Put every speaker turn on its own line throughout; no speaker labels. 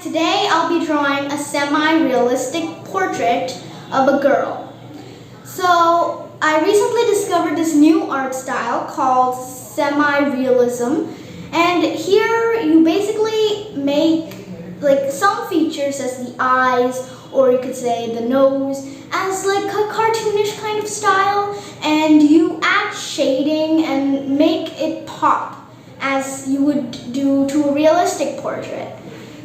Today I'll be drawing a semi-realistic portrait of a girl. So I recently discovered this new art style called semi-realism, and here you basically make like some features as the eyes, or you could say the nose, as like a cartoonish kind of style, and you add shading and make it pop as you would do to a realistic portrait.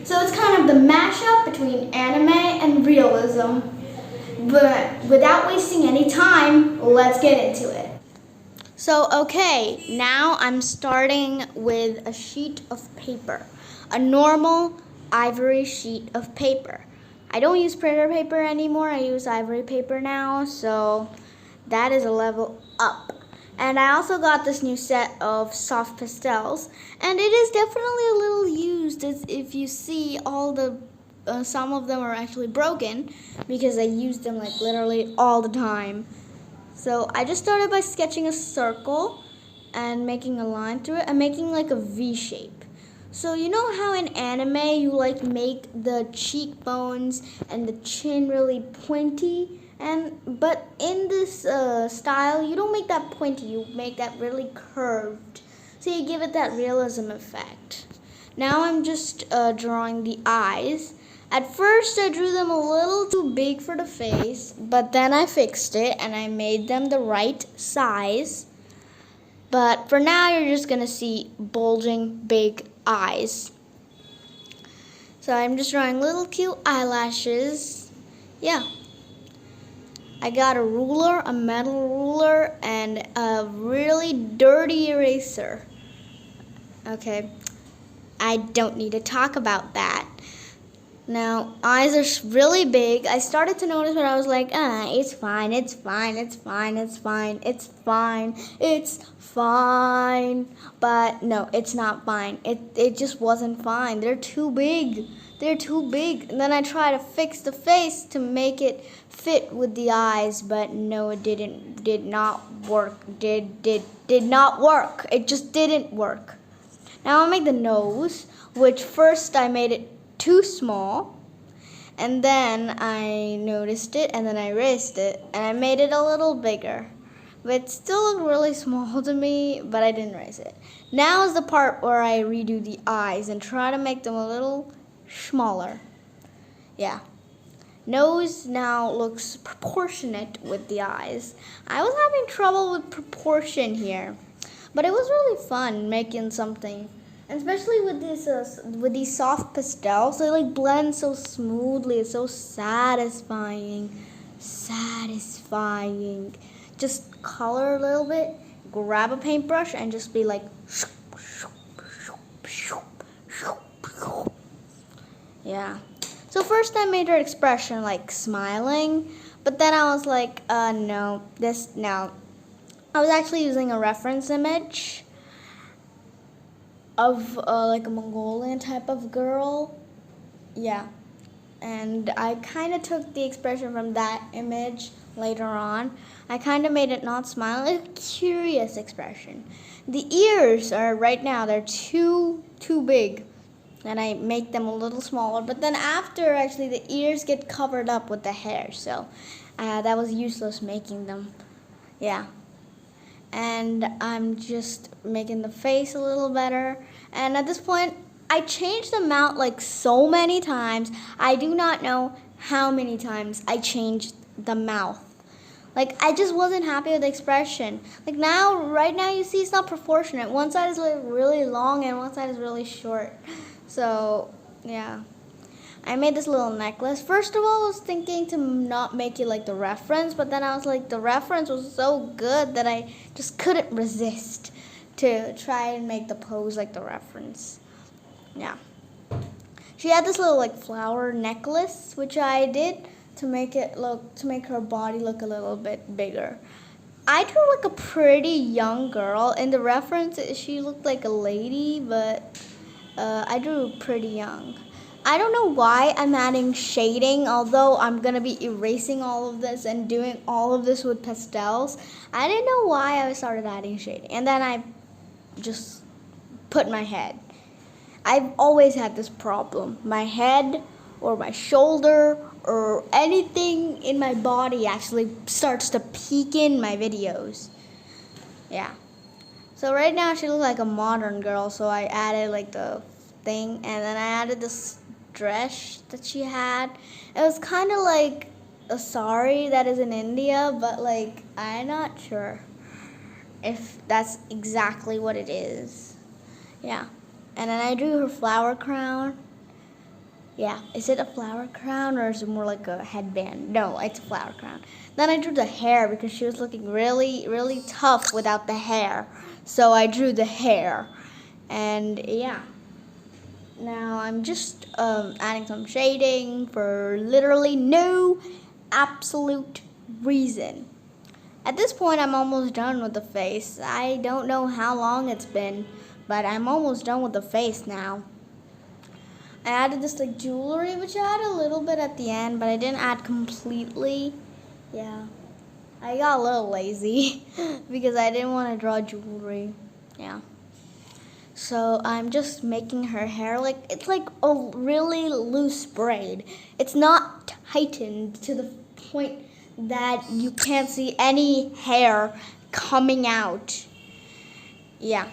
So it's kind of the mashup between anime and realism. But without wasting any time, let's get into it. So okay, now I'm starting with a sheet of paper. A normal ivory sheet of paper. I don't use printer paper anymore, I use ivory paper now, so that is a level up. And I also got this new set of soft pastels, and it is definitely a little used. As if you see, all the some of them are actually broken because I use them like literally all the time. So I just started by sketching a circle and making a line through it and making like a V shape. So you know how in anime you like make the cheekbones and the chin really pointy? But in this style, you don't make that pointy, you make that really curved. So you give it that realism effect. Now I'm just drawing the eyes. At first I drew them a little too big for the face, but then I fixed it and I made them the right size. But for now you're just gonna see bulging big eyes. So I'm just drawing little cute eyelashes. Yeah. I got a ruler, a metal ruler, and a really dirty eraser. Okay, I don't need to talk about that. Now, eyes are really big. I started to notice, but I was like, it's fine, it's fine, it's fine, it's fine, it's fine, it's fine. But no, it's not fine. It just wasn't fine. They're too big. They're too big. And then I tried to fix the face to make it fit with the eyes, but no, it did not work. Did not work. It just didn't work. Now I'll make the nose, which first I made it too small, and then I noticed it, and then I erased it, and I made it a little bigger. But it still looked really small to me, but I didn't erase it. Now is the part where I redo the eyes and try to make them a little smaller. Yeah. Nose now looks proportionate with the eyes. I was having trouble with proportion here, but it was really fun making something. And especially with these soft pastels, they like blend so smoothly. It's so satisfying. Satisfying. Just color a little bit, grab a paintbrush, and just be like, yeah. So first I made her expression like smiling, but then I was like, no. I was actually using a reference image of like a Mongolian type of girl. Yeah. And I kind of took the expression from that image later on. I kind of made it not smiling, a curious expression. The ears are right now, they're too big. And I make them a little smaller, but then after, actually, the ears get covered up with the hair, so that was useless making them. Yeah. And I'm just making the face a little better. And at this point, I changed the mount like so many times. I do not know how many times I changed the mouth. Like, I just wasn't happy with the expression. Like right now you see it's not proportionate. One side is like really long and one side is really short. So, yeah. I made this little necklace. First of all, I was thinking to not make it like the reference, but then I was like, the reference was so good that I just couldn't resist to try and make the pose like the reference. Yeah. She had this little like flower necklace, which I did to make her body look a little bit bigger. I drew like a pretty young girl. In the reference, she looked like a lady, but I drew pretty young. I don't know why I'm adding shading, although I'm going to be erasing all of this and doing all of this with pastels. I didn't know why I started adding shading. And then I just put my head. I've always had this problem. My head or my shoulder or anything in my body actually starts to peek in my videos. Yeah. So right now she looks like a modern girl, so I added like the thing, and then I added this dress that she had. It was kind of like a sari that is in India, but like I'm not sure if that's exactly what it is. Yeah. And then I drew her flower crown. Yeah, is it a flower crown or is it more like a headband? No, it's a flower crown. Then I drew the hair because she was looking really, really tough without the hair. So I drew the hair. And yeah. Now I'm just adding some shading for literally no absolute reason. At this point, I'm almost done with the face. I don't know how long it's been, but I'm almost done with the face now. I added this like jewelry, which I had a little bit at the end, but I didn't add completely. Yeah, I got a little lazy because I didn't want to draw jewelry. Yeah. So I'm just making her hair like, it's like a really loose braid. It's not tightened to the point that you can't see any hair coming out. Yeah.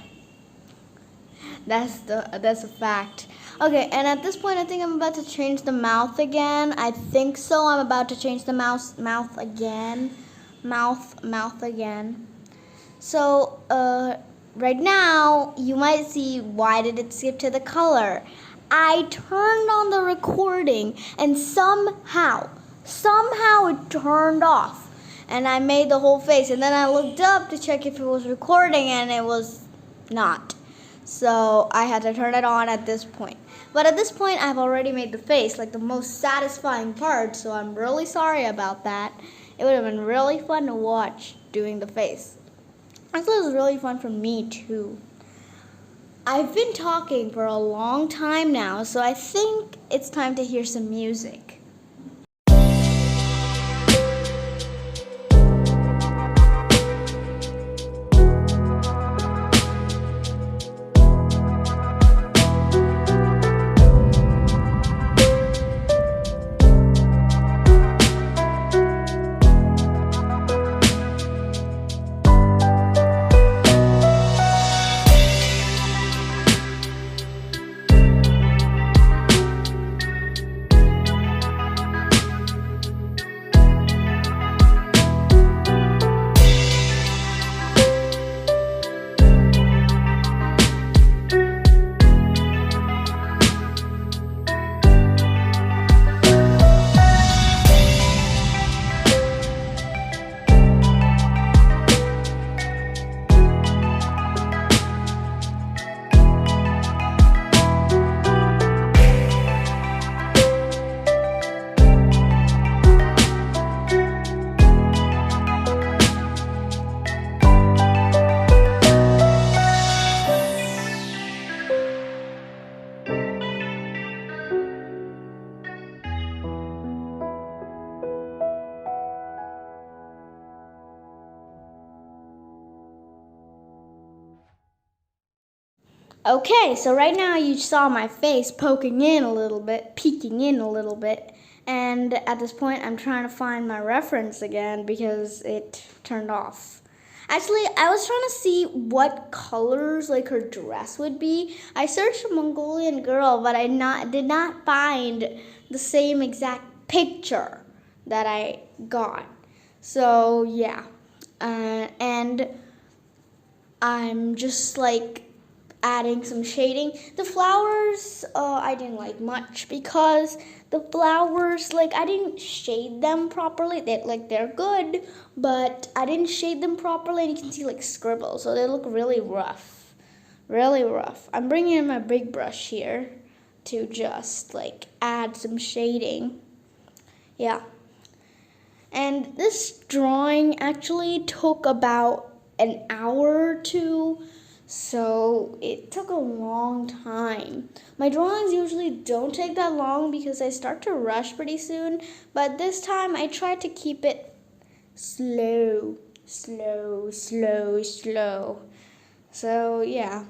That's a fact. Okay, and at this point I think I'm about to change the mouth again. I think so. I'm about to change the mouth again. Mouth again. So, right now you might see, why did it skip to the color? I turned on the recording and somehow it turned off. And I made the whole face, and then I looked up to check if it was recording, and it was not. So I had to turn it on at this point. But at this point, I've already made the face, like the most satisfying part, so I'm really sorry about that. It would have been really fun to watch doing the face. Actually, it was really fun for me too. I've been talking for a long time now, so I think it's time to hear some music. Okay, so right now you saw my face poking in a little bit, peeking in a little bit, and at this point I'm trying to find my reference again because it turned off. Actually, I was trying to see what colors like her dress would be. I searched a Mongolian girl, but I did not find the same exact picture that I got. So yeah, and I'm just like adding some shading. The flowers, I didn't like much because the flowers, like I didn't shade them properly. They're good, but I didn't shade them properly, and you can see like scribbles, so they look really rough, really rough. I'm bringing in my big brush here to just like add some shading. Yeah. And this drawing actually took about an hour or two. So it took a long time. My drawings usually don't take that long because I start to rush pretty soon, but this time I tried to keep it slow. So yeah,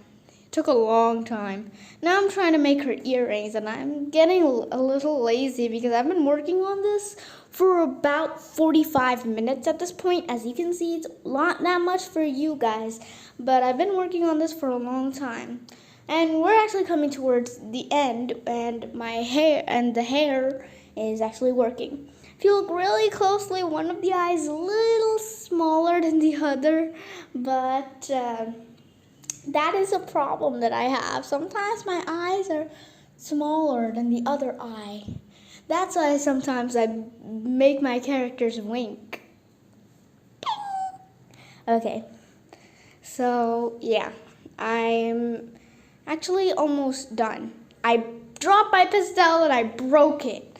Took a long time. Now I'm trying to make her earrings, and I'm getting a little lazy because I've been working on this for about 45 minutes at this point. As you can see, it's not that much for you guys, but I've been working on this for a long time. And we're actually coming towards the end, and the hair is actually working. If you look really closely, one of the eyes is a little smaller than the other, but that is a problem that I have. Sometimes my eyes are smaller than the other eye. That's why sometimes I make my characters wink. Okay, so yeah, I'm actually almost done. I dropped my pastel and I broke it.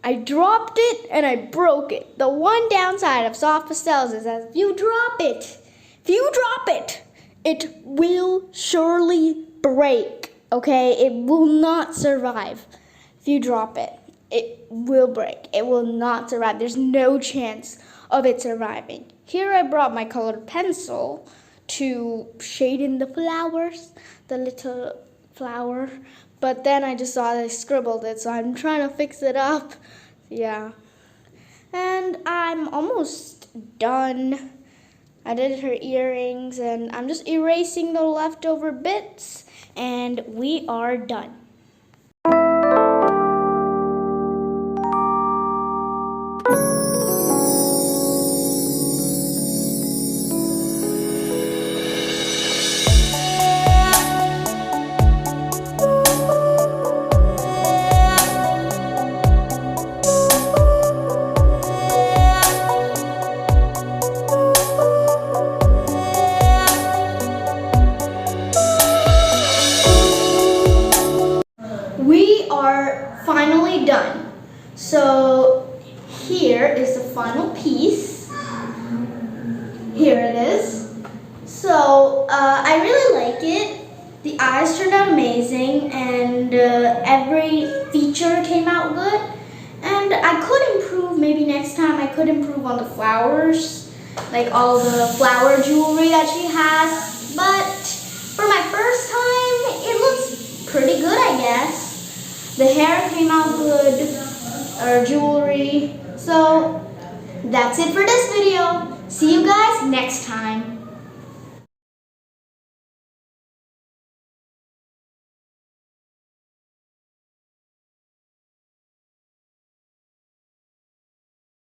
I dropped it and I broke it. The one downside of soft pastels is that if you drop it, it will surely break, okay? It will not survive. If you drop it, it will break. It will not survive. There's no chance of it surviving. Here I brought my colored pencil to shade in the flowers, the little flower, but then I just saw I scribbled it, so I'm trying to fix it up. Yeah. And I'm almost done. I did her earrings, and I'm just erasing the leftover bits, and we are done. We are finally done. So here is the final piece. Here it is. So I really like it. The eyes turned out amazing, and every feature came out good. And I could improve, maybe next time I could improve on the flowers, like all the flower jewelry that she has. But for my first time, it looks pretty good, I guess. The hair came out good, or jewelry. So that's it for this video. See you guys next time.